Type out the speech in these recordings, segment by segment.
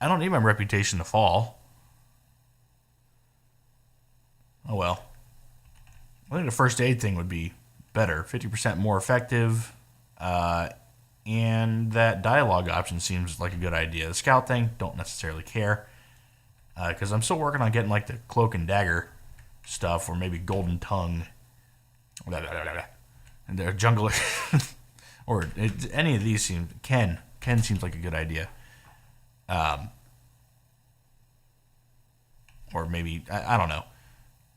I don't need my reputation to fall. Oh well. I think the first aid thing would be better. 50% more effective. And that dialogue option seems like a good idea. The scout thing, don't necessarily care. Because I'm still working on getting like the cloak and dagger stuff, or maybe golden tongue. Blah, blah, blah, blah. And the jungler. Or any of these seem... Ken seems like a good idea. Or maybe... I don't know.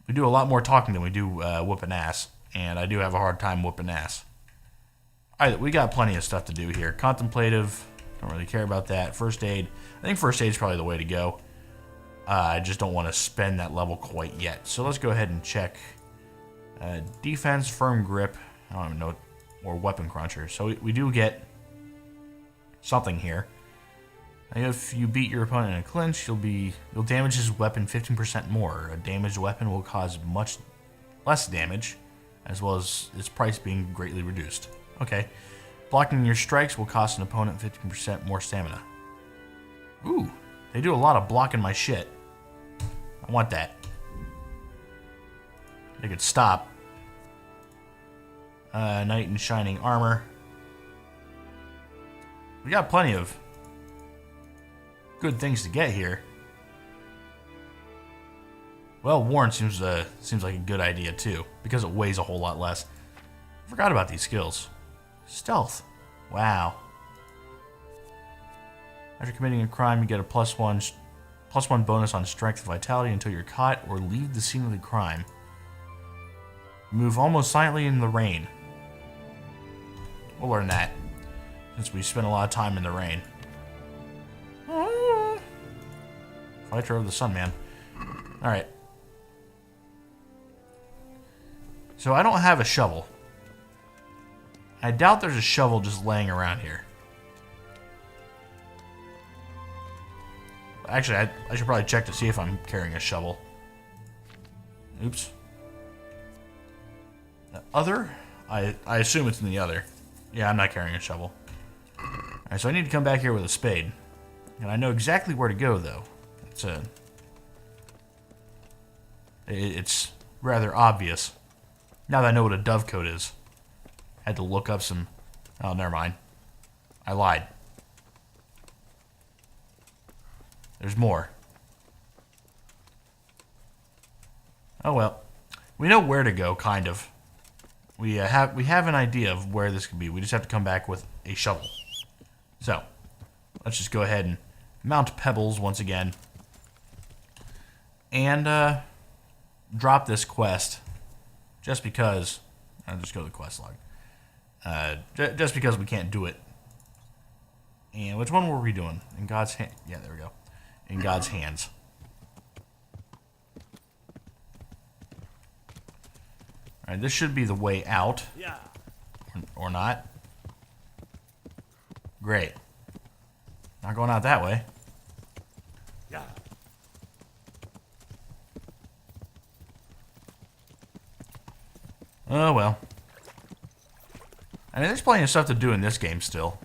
We do a lot more talking than we do whooping ass. And I do have a hard time whooping ass. Alright, we got plenty of stuff to do here. Contemplative, don't really care about that. First aid, I think first aid is probably the way to go. I just don't want to spend that level quite yet. So let's go ahead and check. Defense, firm grip, I don't even know, or weapon cruncher. So we do get something here. If you beat your opponent in a clinch, you'll damage his weapon 15% more. A damaged weapon will cause much less damage, as well as its price being greatly reduced. Okay. Blocking your strikes will cost an opponent 15% more stamina. Ooh, they do a lot of blocking my shit. I want that. They could stop. Knight in shining armor. We got plenty of good things to get here. Well, Warren seems like a good idea too, because it weighs a whole lot less. I forgot about these skills. Stealth. Wow. After committing a crime, you get a +1 bonus on strength and vitality until you're caught or leave the scene of the crime. Move almost silently in the rain. We'll learn that, since we spent a lot of time in the rain. Fighter of the Sun, man. Alright. So I don't have a shovel. I doubt there's a shovel just laying around here. Actually, I should probably check to see if I'm carrying a shovel. Oops. The other? I assume it's in the other. Yeah, I'm not carrying a shovel. Alright, so I need to come back here with a spade. And I know exactly where to go, though. It's rather obvious. Now that I know what a dovecoat is. I had to look up some... Oh, never mind. I lied. There's more. Oh well. We know where to go, kind of. We have an idea of where this could be. We just have to come back with a shovel. So, let's just go ahead and mount pebbles once again. And drop this quest. Just because... I'll just go to the quest log. Just because we can't do it. And which one were we doing? In God's hand. Yeah, there we go. In God's hands. Alright, this should be the way out. Yeah. Or not. Great. Not going out that way. Yeah. Oh well. I mean, there's plenty of stuff to do in this game still.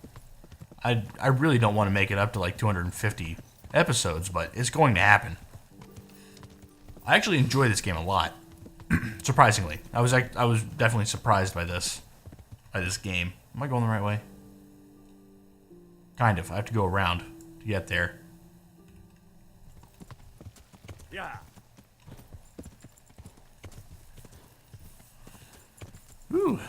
I really don't want to make it up to like 250 episodes, but it's going to happen. I actually enjoy this game a lot. Surprisingly. I was definitely surprised by this game. Am I going the right way? Kind of. I have to go around to get there. Yeah. Ooh.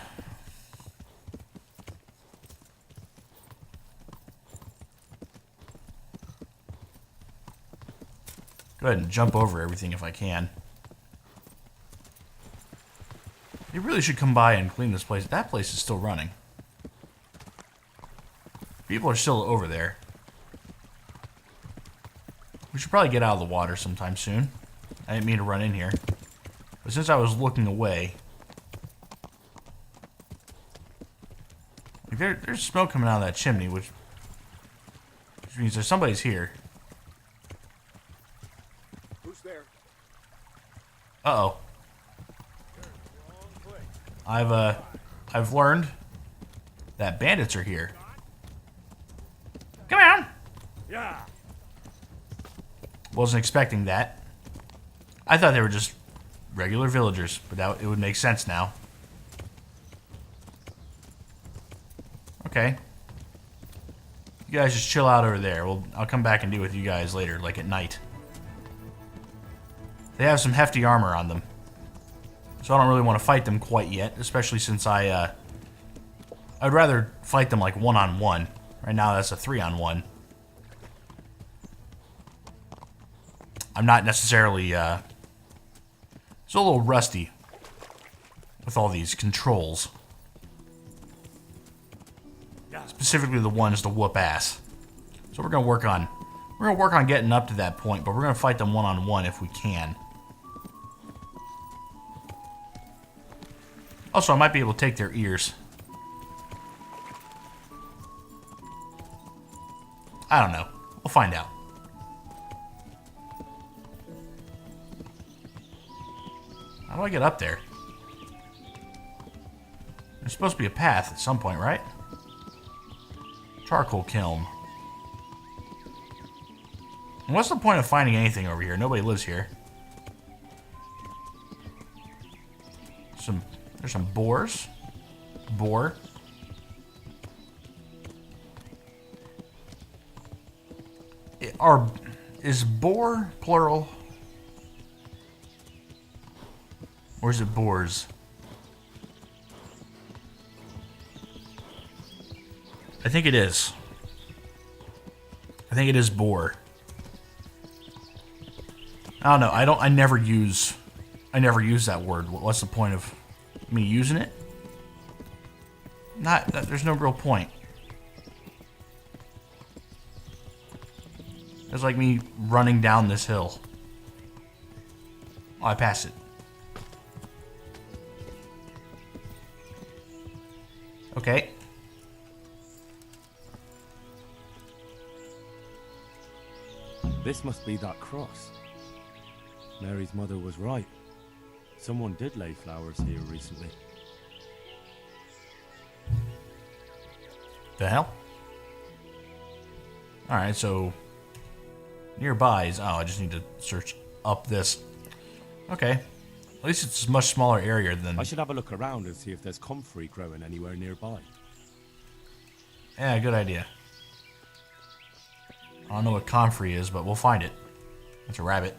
Go ahead and jump over everything if I can. You really should come by and clean this place. That place is still running. People are still over there. We should probably get out of the water sometime soon. I didn't mean to run in here. But since I was looking away... Like there's smoke coming out of that chimney, which means there's somebody's here. Who's there? Uh-oh. I've learned that bandits are here. Come on! Yeah. Wasn't expecting that. I thought they were just regular villagers, but that it would make sense now. Okay. You guys just chill out over there. I'll come back and deal with you guys later, like at night. They have some hefty armor on them. So I don't really want to fight them quite yet, especially since I'd rather fight them like one-on-one. Right now that's a 3-on-1. I'm not necessarily, it's a little rusty with all these controls. Specifically the ones to whoop ass. So we're gonna work on getting up to that point, but we're gonna fight them one-on-one if we can. Also, I might be able to take their ears. I don't know. We'll find out. How do I get up there? There's supposed to be a path at some point, right? Charcoal kiln. And what's the point of finding anything over here? Nobody lives here. There's some boars. Boar. Is boar plural? Or is it boars? I think it is. I think it is boar. I don't know. I never use that word. What's the point of me using it? There's no real point. It's like me running down this hill. Oh, I passed it. Okay. This must be that cross. Mary's mother was right. Someone did lay flowers here recently. The hell? Alright, so nearby is... Oh, I just need to search up this. Okay. At least it's a much smaller area than... I should have a look around and see if there's comfrey growing anywhere nearby. Yeah, good idea. I don't know what comfrey is, but we'll find it. That's a rabbit.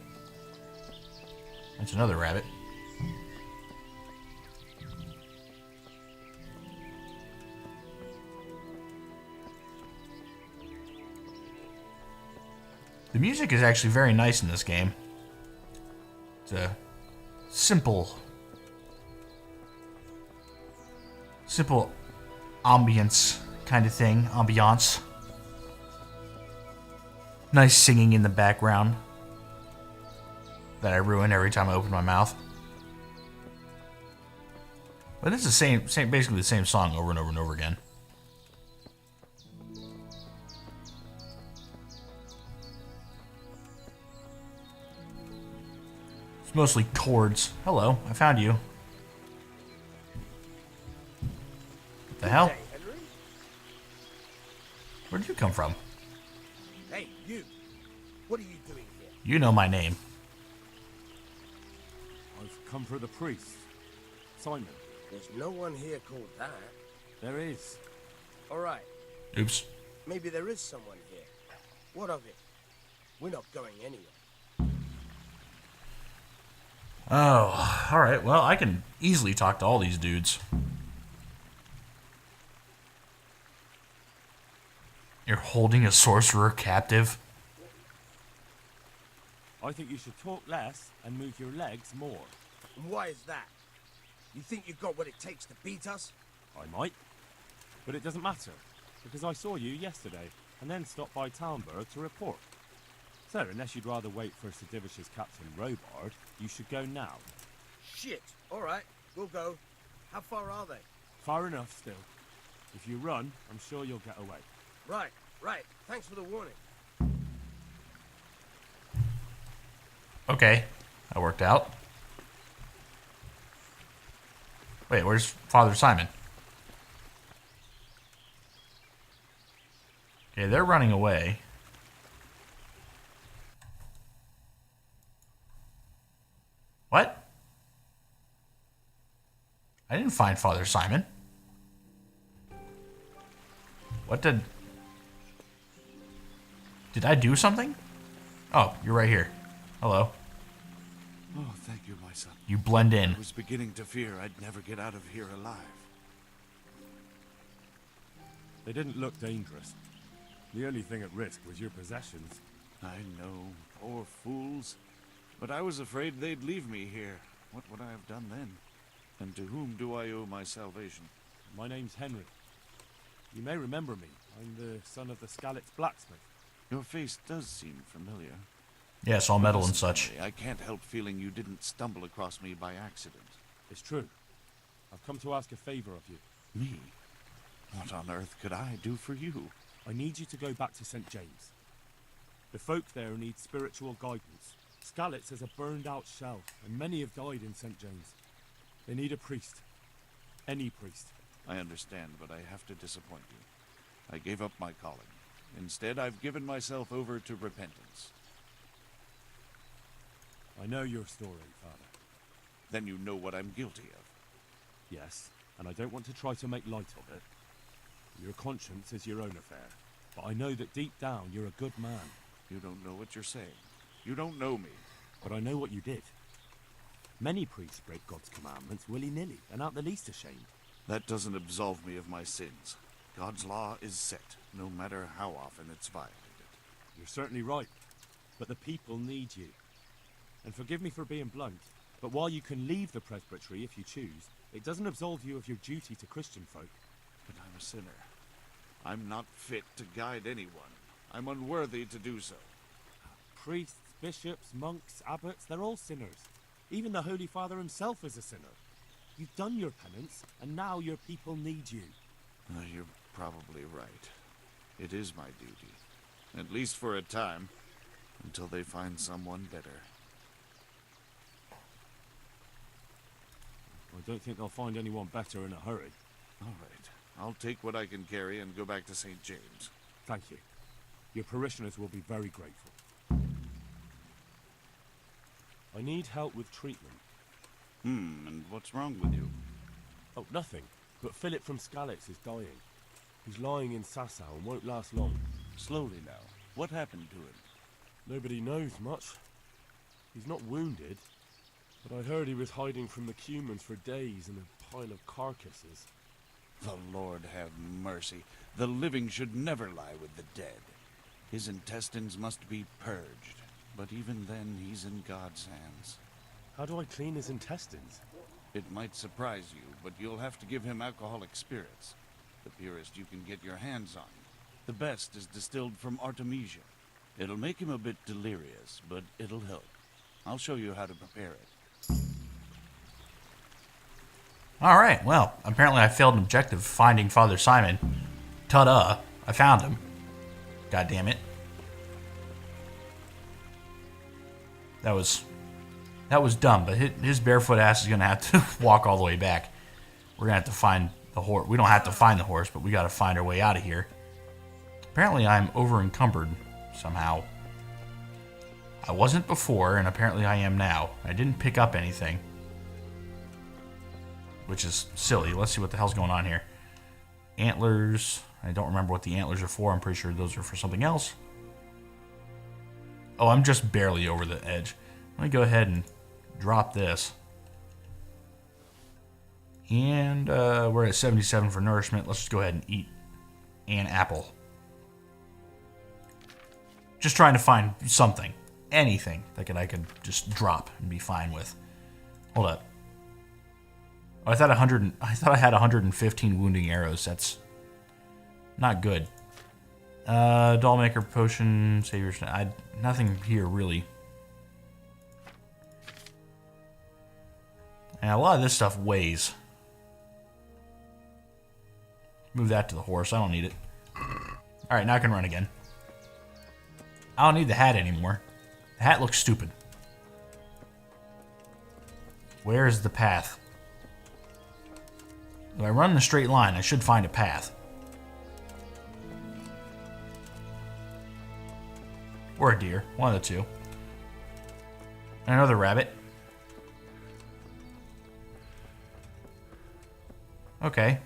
That's another rabbit. The music is actually very nice in this game. It's a simple ambience kind of thing. Ambiance. Nice singing in the background that I ruin every time I open my mouth. But it's basically the same song over and over and over again. It's mostly chords. Hello, I found you. What the hell? Hey, Henry? Where did you come from? Hey, you. What are you doing here? You know my name. I've come for the priest. Simon. There's no one here called that. There is. All right. Oops. Maybe there is someone here. What of it? We're not going anywhere. Oh, alright. Well, I can easily talk to all these dudes. You're holding a sorcerer captive? I think you should talk less and move your legs more. And why is that? You think you've got what it takes to beat us? I might. But it doesn't matter, because I saw you yesterday, and then stopped by Talmberg to report. So, unless you'd rather wait for Sedivish's Captain Robard, you should go now. Shit. All right. We'll go. How far are they? Far enough still. If you run, I'm sure you'll get away. Right. Right. Thanks for the warning. Okay. That worked out. Wait, where's Father Simon? Okay, they're running away. I didn't find Father Simon. What did... Did I do something? Oh, you're right here. Hello. Oh, thank you, my son. You blend in. I was beginning to fear I'd never get out of here alive. They didn't look dangerous. The only thing at risk was your possessions. I know, poor fools. But I was afraid they'd leave me here. What would I have done then? And to whom do I owe my salvation? My name's Henry. You may remember me. I'm the son of the Skalitz blacksmith. Your face does seem familiar. Yes, all metal and such. I can't help feeling you didn't stumble across me by accident. It's true. I've come to ask a favor of you. Me? What on earth could I do for you? I need you to go back to St. James. The folk there need spiritual guidance. Skalitz has a burned-out shell, and many have died in St. James. They need a priest. Any priest. I understand, but I have to disappoint you. I gave up my calling. Instead, I've given myself over to repentance. I know your story, Father. Then you know what I'm guilty of. Yes, and I don't want to try to make light of it. Your conscience is your own affair, but I know that deep down you're a good man. You don't know what you're saying. You don't know me. But I know what you did. Many priests break God's commandments willy-nilly, and aren't the least ashamed. That doesn't absolve me of my sins. God's law is set, no matter how often it's violated. You're certainly right, but the people need you. And forgive me for being blunt, but while you can leave the presbytery if you choose, it doesn't absolve you of your duty to Christian folk. But I'm a sinner. I'm not fit to guide anyone. I'm unworthy to do so. Priests, bishops, monks, abbots, they're all sinners. Even the Holy Father himself is a sinner. You've done your penance, and now your people need you. You're probably right. It is my duty. At least for a time. Until they find someone better. I don't think they'll find anyone better in a hurry. All right. I'll take what I can carry and go back to St. James. Thank you. Your parishioners will be very grateful. I need help with treatment. And what's wrong with you? Oh, nothing. But Philip from Skalitz is dying. He's lying in Sasau and won't last long. Slowly now. What happened to him? Nobody knows much. He's not wounded, but I heard he was hiding from the Cumans for days in a pile of carcasses. The Lord have mercy. The living should never lie with the dead. His intestines must be purged, but even then he's in God's hands. How do I clean his intestines? It might surprise you, but you'll have to give him alcoholic spirits. The purest you can get your hands on. The best is distilled from Artemisia. It'll make him a bit delirious, but it'll help. I'll show you how to prepare it. Alright, well, apparently I failed an objective finding Father Simon. Ta-da, I found him. God damn it. That was dumb, but his barefoot ass is going to have to walk all the way back. We're going to have to find the horse. We don't have to find the horse, but we got to find our way out of here. Apparently I'm over encumbered somehow. I wasn't before, and apparently I am now. I didn't pick up anything, which is silly. Let's see what the hell's going on here. Antlers. I don't remember what the antlers are for. I'm pretty sure those are for something else. Oh, I'm just barely over the edge. Let me go ahead and drop this. And we're at 77 for nourishment. Let's just go ahead and eat an apple. Just trying to find something. Anything that I could just drop and be fine with. Hold up. Oh, I thought I had 115 wounding arrows. That's not good. Dollmaker potion, saviors. Nothing here really. And a lot of this stuff weighs. Move that to the horse. I don't need it. All right, now I can run again. I don't need the hat anymore. The hat looks stupid. Where is the path? If I run in a straight line, I should find a path. Or a deer. One of the two. And another rabbit. Okay.